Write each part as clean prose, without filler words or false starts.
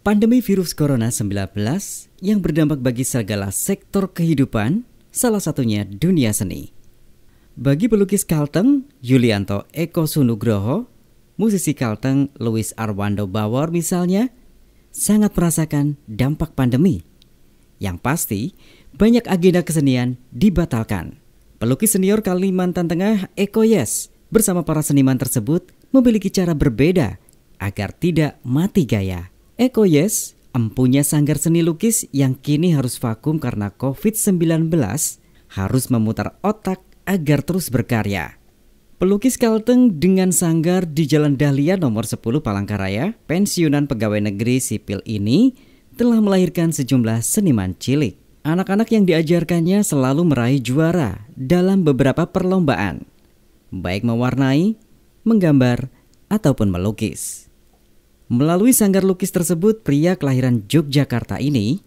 Pandemi virus corona 19 yang berdampak bagi segala sektor kehidupan, salah satunya dunia seni. Bagi pelukis Kalteng, Yulianto Eko Sunugroho, musisi Kalteng Louis Arwando Bawor misalnya, sangat merasakan dampak pandemi. Yang pasti, banyak agenda kesenian dibatalkan. Pelukis senior Kalimantan Tengah Eko Yes bersama para seniman tersebut memiliki cara berbeda agar tidak mati gaya. Eko Yes empunya sanggar seni lukis yang kini harus vakum karena COVID-19, harus memutar otak agar terus berkarya. Pelukis Kalteng dengan sanggar di Jalan Dahlia nomor 10 Palangkaraya, pensiunan pegawai negeri sipil ini telah melahirkan sejumlah seniman cilik. Anak-anak yang diajarkannya selalu meraih juara dalam beberapa perlombaan, baik mewarnai, menggambar, ataupun melukis. Melalui sanggar lukis tersebut, pria kelahiran Yogyakarta ini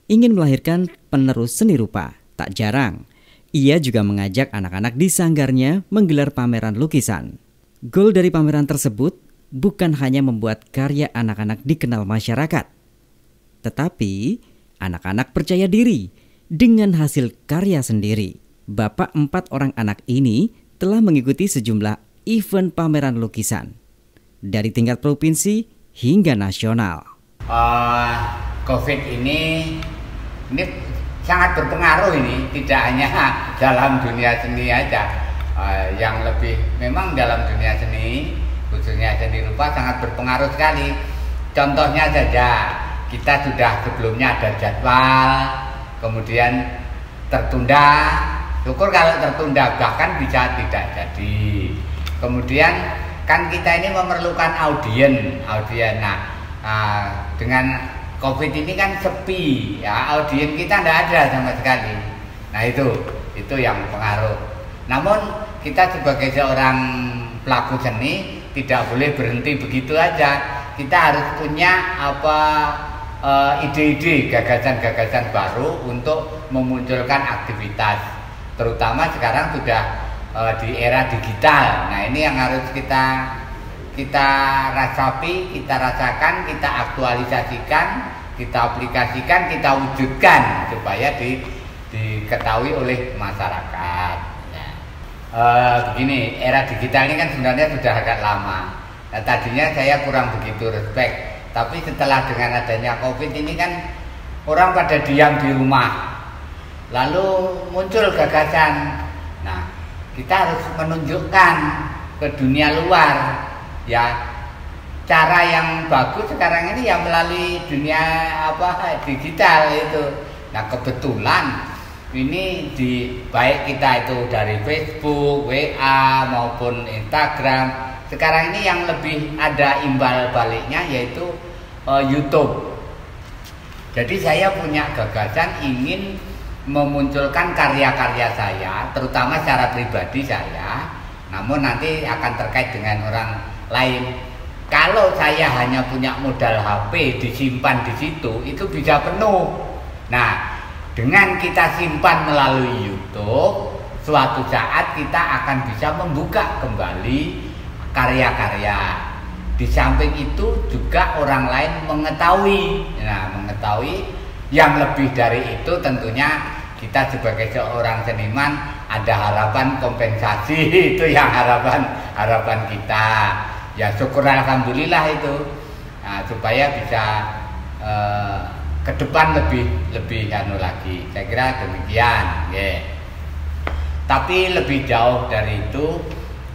ingin melahirkan penerus seni rupa. Tak jarang, ia juga mengajak anak-anak di sanggarnya menggelar pameran lukisan. Goal dari pameran tersebut bukan hanya membuat karya anak-anak dikenal masyarakat, tetapi anak-anak percaya diri dengan hasil karya sendiri. Bapak 4 orang anak ini telah mengikuti sejumlah event pameran lukisan dari tingkat provinsi hingga nasional. COVID ini sangat berpengaruh, ini tidak hanya dalam dunia seni aja, yang lebih memang dalam dunia seni, khususnya seni rupa sangat berpengaruh sekali. Contohnya saja, kita sudah sebelumnya ada jadwal, kemudian tertunda, syukur kalau tertunda, bahkan bisa tidak jadi. Kemudian kan kita ini memerlukan audien. Nah, dengan COVID ini kan sepi, ya, audien kita tidak ada sama sekali. Nah itu yang pengaruh. Namun kita sebagai seorang pelaku seni tidak boleh berhenti begitu aja. Kita harus punya ide-ide, gagasan-gagasan baru untuk memunculkan aktivitas. Terutama sekarang sudah di era digital. Nah, ini yang harus kita rasapi, kita rasakan, kita aktualisasikan, kita aplikasikan, kita wujudkan supaya diketahui oleh masyarakat. Begini, era digital ini kan sebenarnya sudah agak lama. Nah, tadinya saya kurang begitu respect, tapi setelah dengan adanya COVID ini kan orang pada diam di rumah, lalu muncul gagasan. Nah, kita harus menunjukkan ke dunia luar, ya, cara yang bagus sekarang ini ya melalui dunia digital itu. Nah, kebetulan ini baik kita itu dari Facebook, WA maupun Instagram. Sekarang ini yang lebih ada imbal baliknya yaitu YouTube. Jadi saya punya gagasan ingin memunculkan karya-karya saya, terutama secara pribadi saya, namun nanti akan terkait dengan orang lain. Kalau saya hanya punya modal HP disimpan di situ, itu bisa penuh. Nah, dengan kita simpan melalui YouTube, suatu saat kita akan bisa membuka kembali karya-karya. Di samping itu juga orang lain mengetahui. Nah, mengetahui yang lebih dari itu tentunya kita sebagai seorang seniman ada harapan kompensasi. Itu yang harapan kita. Ya, syukur alhamdulillah itu. Nah, supaya bisa ke depan lebih lagi. Saya kira demikian, yeah. Tapi lebih jauh dari itu,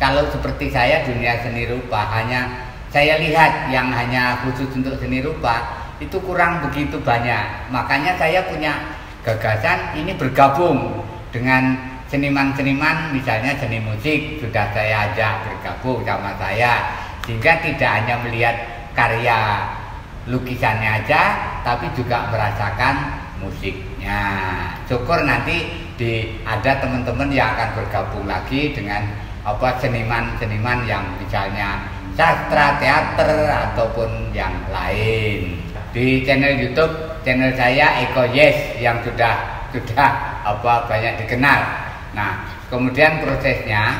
kalau seperti saya dunia seni rupa hanya saya lihat yang hanya khusus untuk seni rupa itu kurang begitu banyak. Makanya saya punya gagasan ini bergabung dengan seniman-seniman, misalnya seni musik sudah saya ajak bergabung sama saya, sehingga tidak hanya melihat karya lukisannya aja, tapi juga merasakan musiknya. Syukur nanti ada teman-teman yang akan bergabung lagi dengan seniman-seniman yang misalnya sastra, teater ataupun yang lain. Di channel YouTube, channel saya Eko Yes yang sudah banyak dikenal. Nah, kemudian prosesnya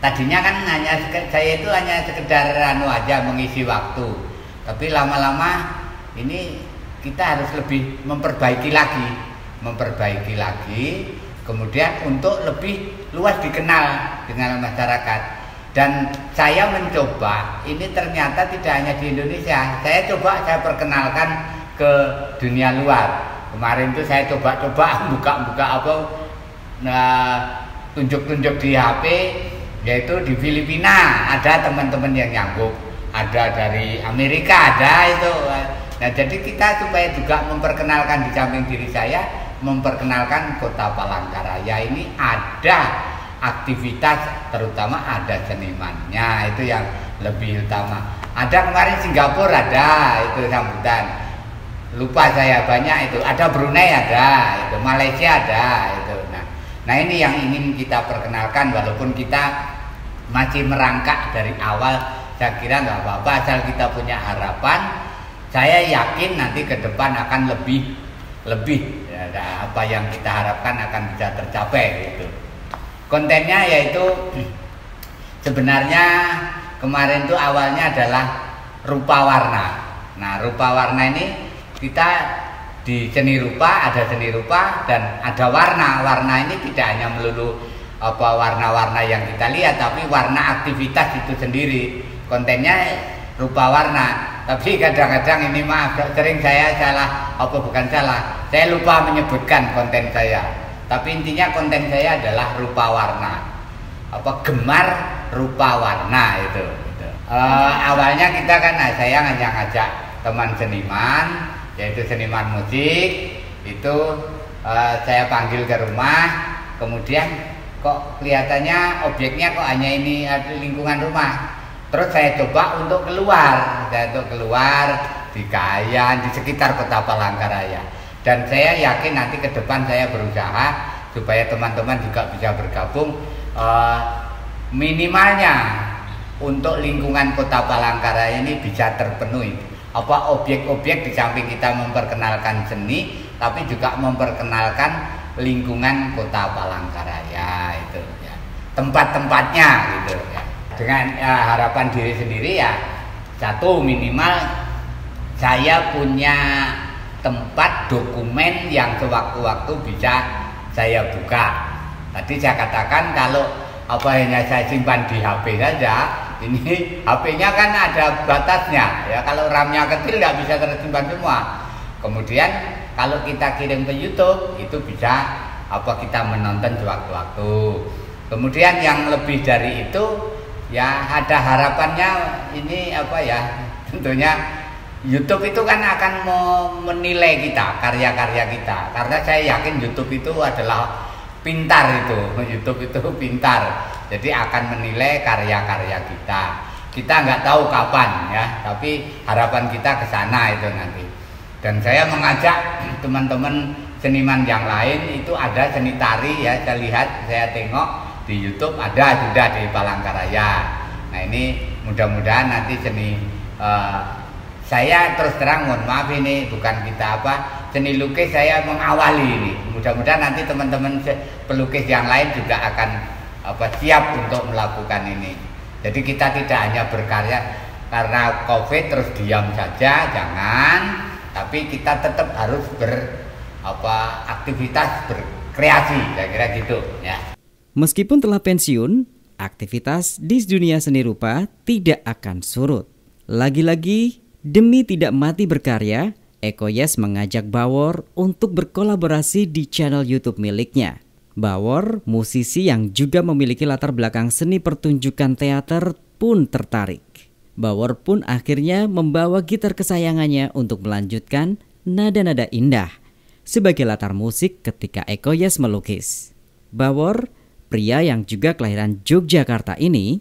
tadinya kan saya itu hanya sekedar aja mengisi waktu. Tapi lama-lama ini kita harus lebih memperbaiki lagi, kemudian untuk lebih luas dikenal dengan masyarakat. Dan saya mencoba, ini ternyata tidak hanya di Indonesia, saya perkenalkan ke dunia luar. Kemarin itu saya coba-coba buka-buka tunjuk-tunjuk di HP, yaitu di Filipina ada teman-teman yang nyanggup, ada dari Amerika ada itu. Nah, jadi kita supaya juga memperkenalkan di samping diri saya, memperkenalkan Kota Palangkaraya ini ada aktivitas, terutama ada senimannya, itu yang lebih utama. Ada kemarin Singapura ada itu sambutan, lupa saya banyak itu. Ada Brunei ada, itu Malaysia ada itu. Nah ini yang ingin kita perkenalkan, walaupun kita masih merangkak dari awal. Saya kira nggak apa-apa asal kita punya harapan. Saya yakin nanti ke depan akan lebih ya, apa yang kita harapkan akan bisa tercapai gitu. Kontennya yaitu sebenarnya kemarin itu awalnya adalah rupa warna. Nah, rupa warna ini kita di seni rupa, ada seni rupa dan ada warna. Warna ini tidak hanya melulu warna-warna yang kita lihat, tapi warna aktivitas itu sendiri. Kontennya rupa warna. Tapi kadang-kadang ini maaf, sering saya saya lupa menyebutkan konten saya. Tapi intinya konten saya adalah rupa warna. Gemar rupa warna itu. Awalnya kita kan, saya ngajak teman seniman, yaitu seniman musik. Itu saya panggil ke rumah. Kemudian kok kelihatannya objeknya kok hanya ini lingkungan rumah. Terus saya coba untuk keluar di Kayan, di sekitar Kota Palangkaraya. Dan saya yakin nanti ke depan saya berusaha supaya teman-teman juga bisa bergabung. Minimalnya untuk lingkungan Kota Palangkaraya ini bisa terpenuhi. Objek-objek di samping kita memperkenalkan seni, tapi juga memperkenalkan lingkungan Kota Palangkaraya itu ya. Tempat-tempatnya gitu ya. Dengan harapan diri sendiri ya, satu minimal saya punya tempat dokumen yang sewaktu-waktu bisa saya buka. Tadi saya katakan kalau hanya saya simpan di HP saja, ini HP-nya kan ada batasnya ya. Kalau RAM-nya kecil nggak bisa tersimpan semua. Kemudian kalau kita kirim ke YouTube itu bisa kita menonton sewaktu-waktu. Kemudian yang lebih dari itu ya, ada harapannya ini tentunya YouTube itu kan akan menilai kita, karya-karya kita. Karena saya yakin YouTube itu adalah pintar itu. YouTube itu pintar. Jadi akan menilai karya-karya kita. Kita nggak tahu kapan ya, tapi harapan kita ke sana itu nanti. Dan saya mengajak teman-teman seniman yang lain, itu ada seni tari ya, saya tengok di YouTube ada sudah di Palangkaraya. Nah ini mudah-mudahan nanti seni saya terus terang mohon maaf, ini bukan kita seni lukis saya mengawali ini. Mudah-mudahan nanti teman-teman pelukis yang lain juga akan siap untuk melakukan ini. Jadi kita tidak hanya berkarya karena COVID terus diam saja, jangan. Tapi kita tetap harus aktivitas berkreasi, saya kira gitu ya. Meskipun telah pensiun, aktivitas di dunia seni rupa tidak akan surut. Lagi-lagi, demi tidak mati berkarya, Eko Yes mengajak Bawor untuk berkolaborasi di channel YouTube miliknya. Bawor, musisi yang juga memiliki latar belakang seni pertunjukan teater, pun tertarik. Bawor pun akhirnya membawa gitar kesayangannya untuk melanjutkan nada-nada indah sebagai latar musik ketika Eko Yes melukis. Bawor, pria yang juga kelahiran Yogyakarta ini,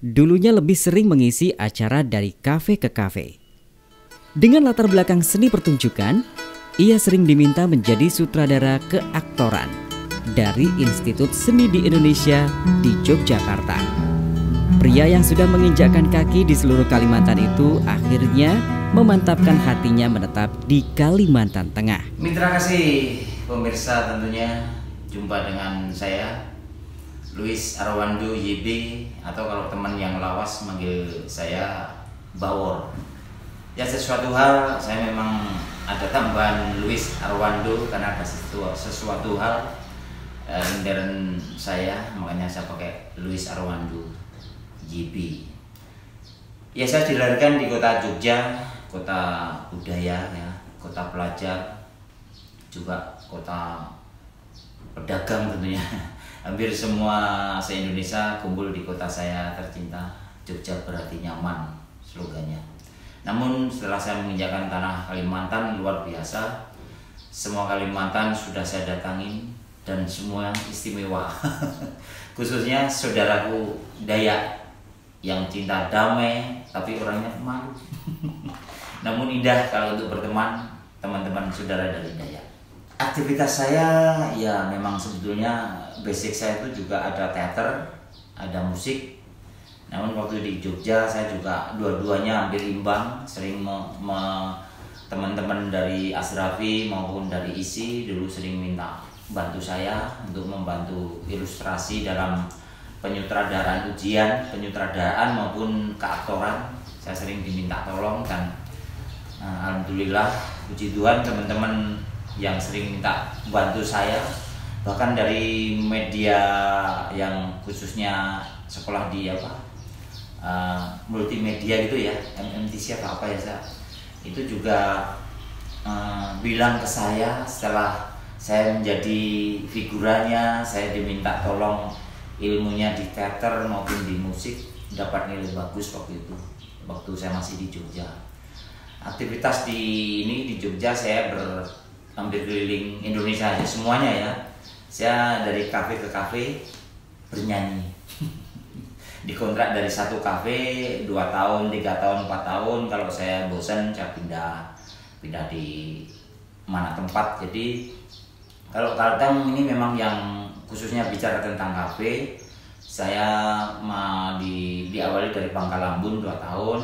dulunya lebih sering mengisi acara dari kafe ke kafe. Dengan latar belakang seni pertunjukan, ia sering diminta menjadi sutradara keaktoran dari Institut Seni di Indonesia di Yogyakarta. Pria yang sudah menginjakkan kaki di seluruh Kalimantan itu akhirnya memantapkan hatinya menetap di Kalimantan Tengah. Mitra kasih pemirsa, tentunya jumpa dengan saya Luis Arwando YB, atau kalau teman yang lawas manggil saya Bawor. Ya sesuatu hal saya memang ada tambahan Luis Arwando karena ada sesuatu hal intern saya, makanya saya pakai Luis Arwando GB. Ya saya dilahirkan di kota Jogja, kota budaya ya, kota pelajar, juga kota pedagang tentunya. Hampir semua se-Indonesia kumpul di kota saya tercinta. Jogja berarti nyaman slogannya. Namun setelah saya menginjakan tanah Kalimantan luar biasa. Semua Kalimantan sudah saya datangin dan semua istimewa. Khususnya saudaraku Dayak yang cinta damai tapi orangnya malu. Namun indah kalau untuk berteman teman-teman saudara dari Dayak. Aktivitas saya ya memang sebetulnya basic saya itu juga ada teater, ada musik. Namun waktu di Jogja saya juga dua-duanya ambil imbang, sering teman-teman dari Asrafi maupun dari ISI dulu sering minta bantu saya untuk membantu ilustrasi dalam penyutradaraan ujian, penyutradaraan maupun keaktoran. Saya sering diminta tolong dan alhamdulillah puji Tuhan teman-teman yang sering minta bantu saya, bahkan dari media yang khususnya sekolah di multimedia gitu ya, MMTC atau apa ya itu juga bilang ke saya setelah saya menjadi figurannya, saya diminta tolong ilmunya di teater maupun di musik dapat nilai bagus waktu itu, waktu saya masih di Jogja. Aktivitas di Jogja saya hampir keliling Indonesia aja semuanya ya. Saya dari kafe ke kafe bernyanyi. Dikontrak dari satu kafe 2 tahun, 3 tahun, 4 tahun. Kalau saya bosan saya pindah di mana tempat. Jadi kalau Kalteng ini memang yang khususnya bicara tentang kafe, saya diawali dari Pangkalambun 2 tahun,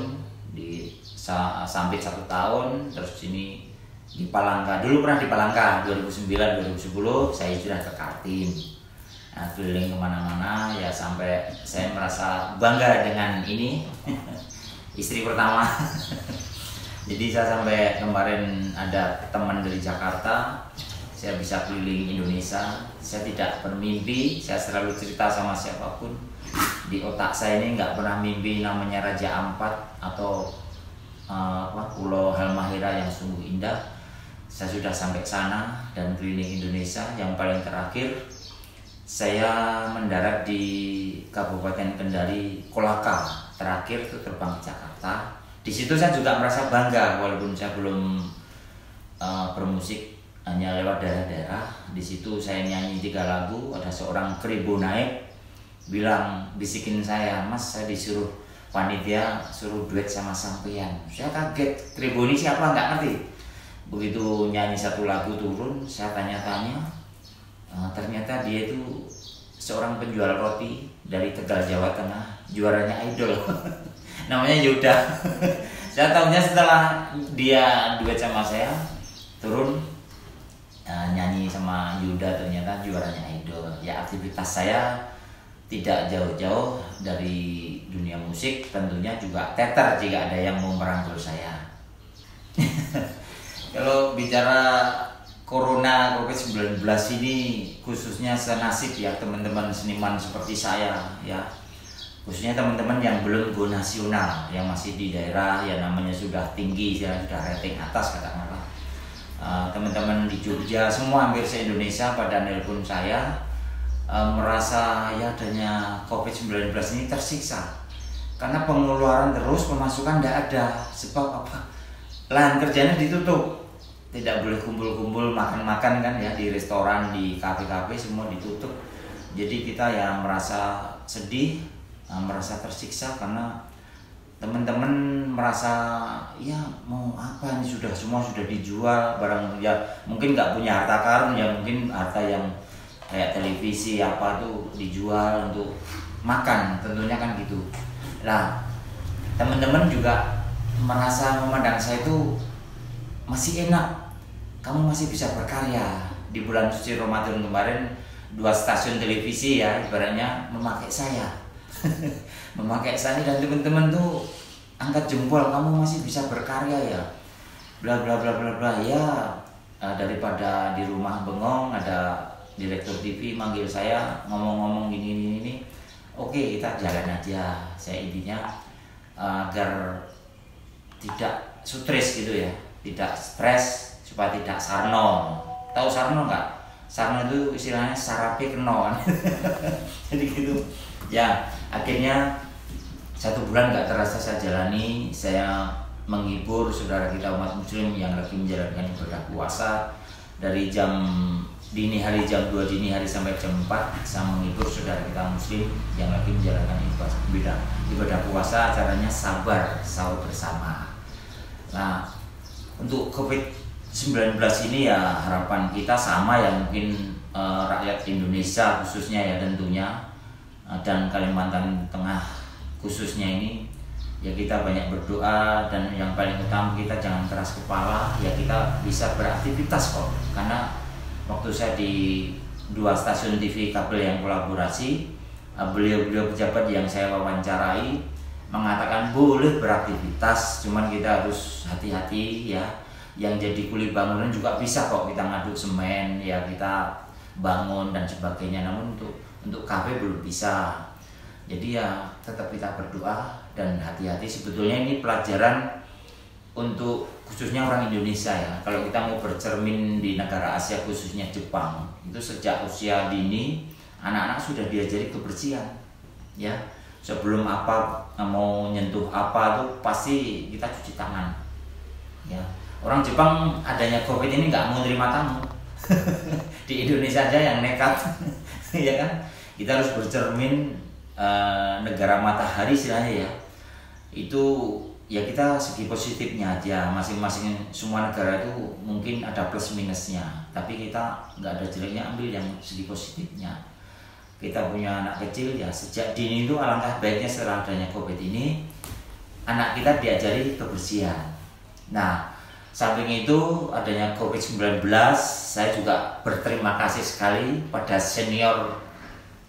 sampai 1 tahun, terus sini di Palangka. Dulu pernah di Palangka 2009-2010 saya hijrah ke Kaltim. Nah, keliling kemana-mana ya sampai saya merasa bangga dengan ini istri pertama. Jadi saya sampai kemarin ada teman dari Jakarta, saya bisa keliling Indonesia. Saya tidak bermimpi, saya selalu cerita sama siapapun, di otak saya ini nggak pernah mimpi namanya Raja Ampat atau Pulau Halmahera yang sungguh indah. Saya sudah sampai sana dan keliling Indonesia. Yang paling terakhir saya mendarat di Kabupaten Kendari, Kolaka. Terakhir itu terbang ke Jakarta. Di situ saya juga merasa bangga walaupun saya belum bermusik, hanya lewat daerah-daerah. Di situ saya nyanyi 3 lagu. Ada seorang keribu naik bilang, bisikin saya, Mas, saya disuruh panitia suruh duet sama sampean. Saya kaget, keribu ini siapa nggak ngerti. Begitu nyanyi 1 lagu turun, saya tanya-tanya. Ternyata dia itu seorang penjual roti dari Tegal, Jawa Tengah, juaranya Idol. Namanya Yuda. Saya tahunya setelah dia duet sama saya, turun nyanyi sama Yuda, ternyata juaranya Idol. Ya aktivitas saya tidak jauh-jauh dari dunia musik, tentunya juga teater jika ada yang mau merangkul saya. Kalau bicara Corona COVID-19 ini khususnya senasib ya teman-teman seniman seperti saya ya, khususnya teman-teman yang belum go nasional, yang masih di daerah yang namanya sudah tinggi, sudah rating atas katakanlah. Teman-teman di Jogja semua hampir se-Indonesia pada nelpon saya merasa ya adanya COVID-19 ini tersiksa karena pengeluaran terus, pemasukan tidak ada. Sebab apa? Lahan kerjanya ditutup. Tidak boleh kumpul-kumpul makan-makan kan ya, di restoran, di kafe-kafe semua ditutup. Jadi kita ya merasa sedih, merasa tersiksa karena teman-teman merasa ya mau apa ini, semua sudah dijual barang ya, mungkin nggak punya harta karun ya, mungkin harta yang kayak televisi apa tuh dijual untuk makan tentunya kan gitu. Nah teman-teman juga merasa memandang saya itu masih enak, kamu masih bisa berkarya. Di bulan suci Ramadan kemarin 2 stasiun televisi ya ibaratnya memakai saya. Memakai saya dan teman-teman tuh angkat jempol, kamu masih bisa berkarya ya, bla bla bla bla bla. Ya daripada di rumah bengong, ada direktur TV manggil saya ngomong-ngomong gini, oke kita jalan aja. Saya intinya agar tidak stres gitu ya, tidak stres, supaya tidak sarno. Tahu sarno nggak? Sarno itu istilahnya sarape keno kan. Jadi gitu ya, akhirnya 1 bulan nggak terasa saya jalani. Saya menghibur saudara kita umat muslim yang lagi menjalankan ibadah puasa dari jam dini hari, jam 2 dini hari sampai jam 4. Saya menghibur saudara kita muslim yang lagi menjalankan ibadah puasa. Caranya sabar, sahur bersama. Nah, untuk COVID-19 ini ya harapan kita sama ya, mungkin rakyat Indonesia khususnya ya tentunya, dan Kalimantan Tengah khususnya ini ya, kita banyak berdoa, dan yang paling utama kita jangan keras kepala ya. Kita bisa beraktivitas kok, karena waktu saya di 2 stasiun TV kabel yang kolaborasi, beliau-beliau pejabat yang saya wawancarai mengatakan boleh beraktivitas, cuman kita harus hati-hati ya. Yang jadi kuli bangunan juga bisa kok kita ngaduk semen ya, kita bangun dan sebagainya. Namun untuk kafe belum bisa. Jadi ya tetap kita berdoa dan hati-hati. Sebetulnya ini pelajaran untuk khususnya orang Indonesia ya. Kalau kita mau bercermin di negara Asia khususnya Jepang, itu sejak usia dini anak-anak sudah diajari kebersihan ya. Sebelum mau nyentuh apa tuh pasti kita cuci tangan ya. Orang Jepang adanya COVID ini nggak mau terima tamu. Di Indonesia aja yang nekat ya kan. Kita harus bercermin negara matahari istilahnya ya. Itu ya kita segi positifnya aja. Masing-masing semua negara itu mungkin ada plus minusnya, tapi kita nggak ada jeleknya, ambil yang segi positifnya. Kita punya anak kecil ya, sejak dini itu alangkah baiknya setelah adanya COVID ini anak kita diajari kebersihan. Nah, samping itu adanya COVID-19, saya juga berterima kasih sekali pada senior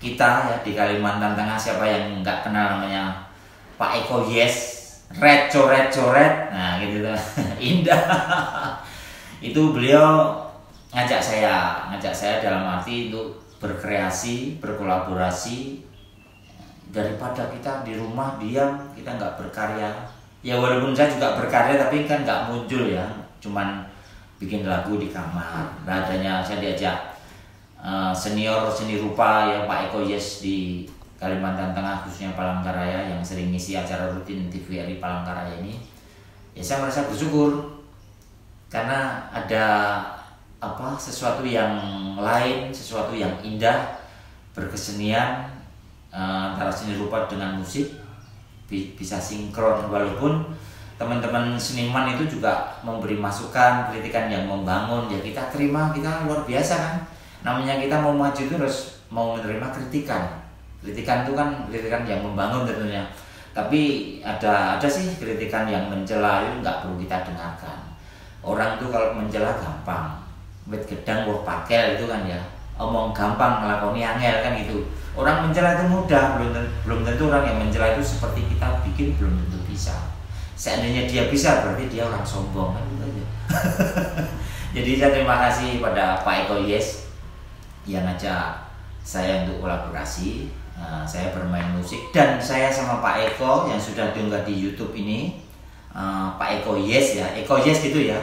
kita ya di Kalimantan Tengah. Siapa yang nggak kenal namanya Pak Eko Yes, red coret, nah gitu tuh. Indah. Itu beliau ngajak saya dalam arti untuk berkreasi, berkolaborasi, daripada kita di rumah diam, kita nggak berkarya. Ya walaupun saya juga berkarya, tapi kan nggak muncul ya, cuman bikin lagu di kamar. Nah, adanya saya diajak senior seni rupa ya Pak Eko Yes di Kalimantan Tengah khususnya Palangkaraya, yang sering ngisi acara rutin TVRI Palangkaraya ini. Ya saya merasa bersyukur karena ada sesuatu yang lain, sesuatu yang indah, berkesenian antara seni rupa dengan musik bisa sinkron. Walaupun teman-teman seniman itu juga memberi masukan, kritikan yang membangun, ya kita terima, kita luar biasa kan. Namanya kita mau maju itu harus mau menerima kritikan itu kan kritikan yang membangun tentunya. Tapi ada sih kritikan yang mencela, itu nggak perlu kita dengarkan. Orang tuh kalau mencela gampang, wit gedang buah pakel itu kan ya, omong gampang ngelakoni angel kan gitu. Orang mencela itu mudah, belum tentu orang yang mencela itu seperti kita bikin, belum tentu bisa. Seandainya dia bisa, berarti dia orang sombong kan gitu aja. Jadi saya terima kasih pada Pak Eko Yes yang ngajak saya untuk kolaborasi. Saya bermain musik, dan saya sama Pak Eko yang sudah diunggah di YouTube ini, Pak Eko Yes ya, Eko Yes gitu ya,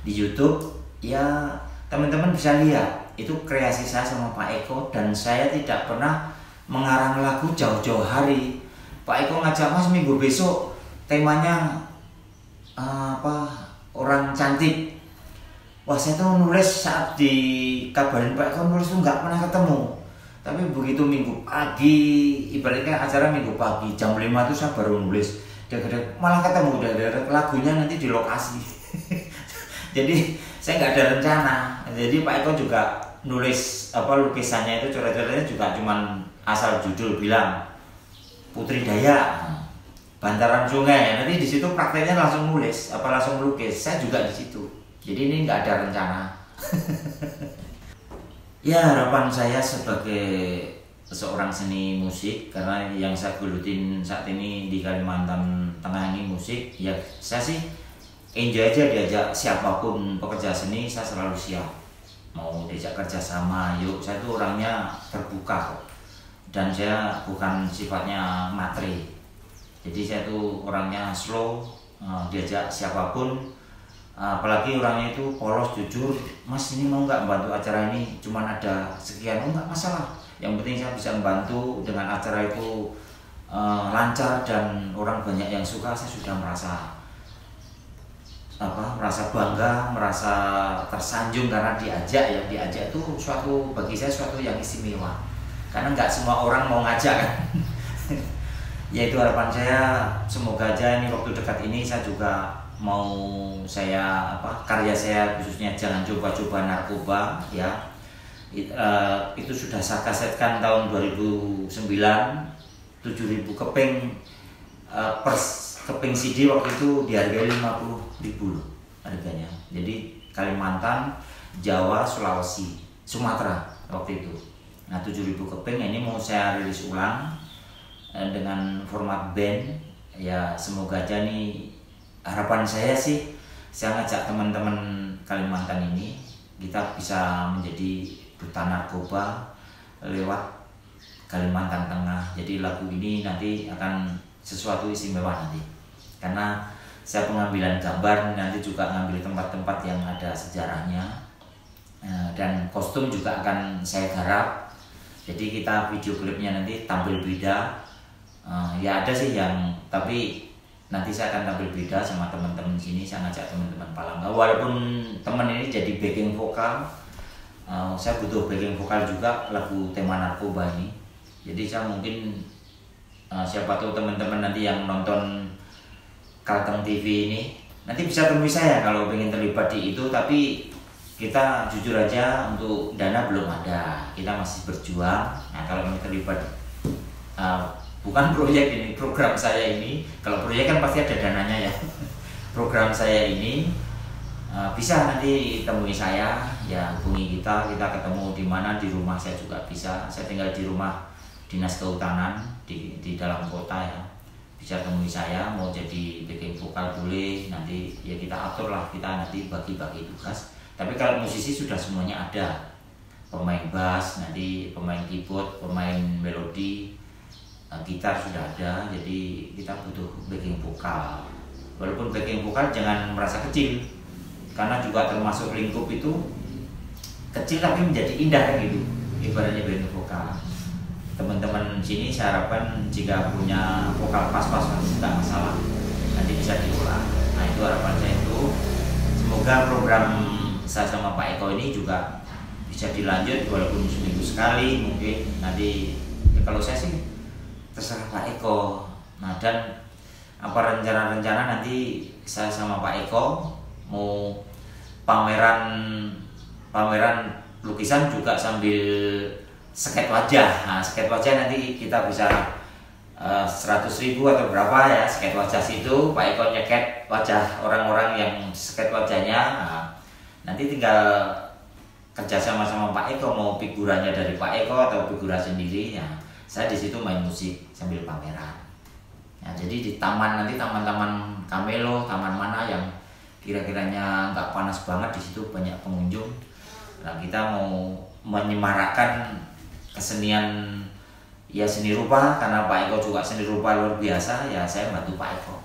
di YouTube ya. Teman-teman bisa lihat itu kreasi saya sama Pak Eko, dan saya tidak pernah mengarang lagu jauh-jauh hari. Pak Eko ngajak, Mas minggu besok temanya orang cantik. Wah, saya tuh nulis saat dikabarin Pak Eko nulis tuh nggak pernah ketemu. Tapi begitu minggu pagi, ibaratnya acara minggu pagi jam 5 tuh saya baru nulis. Malah ketemu udah lagunya nanti di lokasi. Jadi saya nggak ada rencana. Jadi Pak Eko juga nulis lukisannya itu, coret-coretnya juga cuman asal judul, bilang Putri Dayak, bantaran sungai. Nanti di situ prakteknya langsung nulis, langsung melukis. Saya juga di situ. Jadi ini nggak ada rencana. Ya, harapan saya sebagai seorang seni musik, karena yang saya gelutin saat ini di Kalimantan Tengah ini musik. Ya saya sih enjoy aja diajak siapapun pekerja seni, saya selalu siap. Mau diajak kerja sama, yuk. Saya tuh orangnya terbuka dan saya bukan sifatnya materi. Jadi saya tuh orangnya slow, diajak siapapun. Apalagi orangnya itu polos, jujur. Mas, ini mau nggak bantu acara ini? Cuman ada sekian, oh nggak masalah. Yang penting saya bisa membantu dengan acara itu lancar dan orang banyak yang suka. Saya sudah merasa bangga, merasa tersanjung karena diajak itu bagi saya suatu yang istimewa. Karena nggak semua orang mau ngajak kan. Ya itu harapan saya, semoga aja ini waktu dekat ini saya juga mau karya saya khususnya Jangan Coba-Coba Narkoba ya. Itu sudah saya kasetkan tahun 2009, 7.000 keping per keping CD waktu itu dihargai 50.000 loh harganya. Jadi Kalimantan, Jawa, Sulawesi, Sumatera waktu itu. Nah 7.000 keping ini mau saya rilis ulang dengan format band ya. Semoga aja nih, harapan saya sih, saya ngajak teman-teman Kalimantan ini kita bisa menjadi duta narkoba lewat Kalimantan Tengah. Jadi lagu ini nanti akan sesuatu istimewa nanti, karena saya pengambilan gambar nanti juga ngambil tempat-tempat yang ada sejarahnya, dan kostum juga akan saya garap. Jadi kita video klipnya nanti tampil beda. Ya ada sih tapi nanti saya akan tampil beda sama teman-teman sini. Saya ngajak teman-teman Palangga, walaupun teman ini jadi backing vokal. Saya butuh backing vokal juga lagu tema narkoba ini. Jadi saya mungkin siapa tahu teman-teman nanti yang nonton Kalteng TV ini nanti bisa temui saya kalau pengen terlibat di itu. Tapi kita jujur aja, untuk dana belum ada, kita masih berjuang. Nah kalau ingin terlibat, bukan proyek ini, program saya ini. Kalau proyek kan pasti ada dananya ya. Program saya ini bisa nanti temui saya ya, hubungi kita ketemu di mana, di rumah saya juga bisa. Saya tinggal di rumah Dinas Kehutanan di dalam kota ya. Bisa temui saya, mau jadi backing vokal boleh, nanti ya kita atur lah, kita nanti bagi-bagi tugas. Tapi kalau musisi sudah semuanya ada, pemain bass, nanti pemain keyboard, pemain melodi, gitar sudah ada. Jadi kita butuh backing vokal. Walaupun backing vokal jangan merasa kecil, karena juga termasuk lingkup itu kecil tapi menjadi indah gitu, ibaratnya backing vokal. Teman-teman sini saya harapkan jika punya vokal pas-pas tidak masalah, nanti bisa diulang. Nah itu harapan saya itu. Semoga program saya sama Pak Eko ini juga bisa dilanjut, walaupun seminggu sekali mungkin. Nanti ya kalau saya sih terserah Pak Eko. Nah dan apa rencana-rencana nanti saya sama Pak Eko mau pameran lukisan juga sambil sket wajah. Nah, sket wajah nanti kita bisa 100.000 atau berapa ya sket wajah situ. Pak Eko nyeket wajah orang-orang yang sket wajahnya. Nah, nanti tinggal kerja sama Pak Eko, mau figurannya dari Pak Eko atau figuran sendiri ya. Saya di situ main musik sambil pameran. Nah, jadi di taman nanti, taman-taman Kamelo, taman mana yang kira-kiranya nggak panas banget, di situ banyak pengunjung. Nah, kita mau menyemarakkan kesenian ya, seni rupa, karena Pak Eko juga seni rupa luar biasa ya. Saya bantu Pak Eko.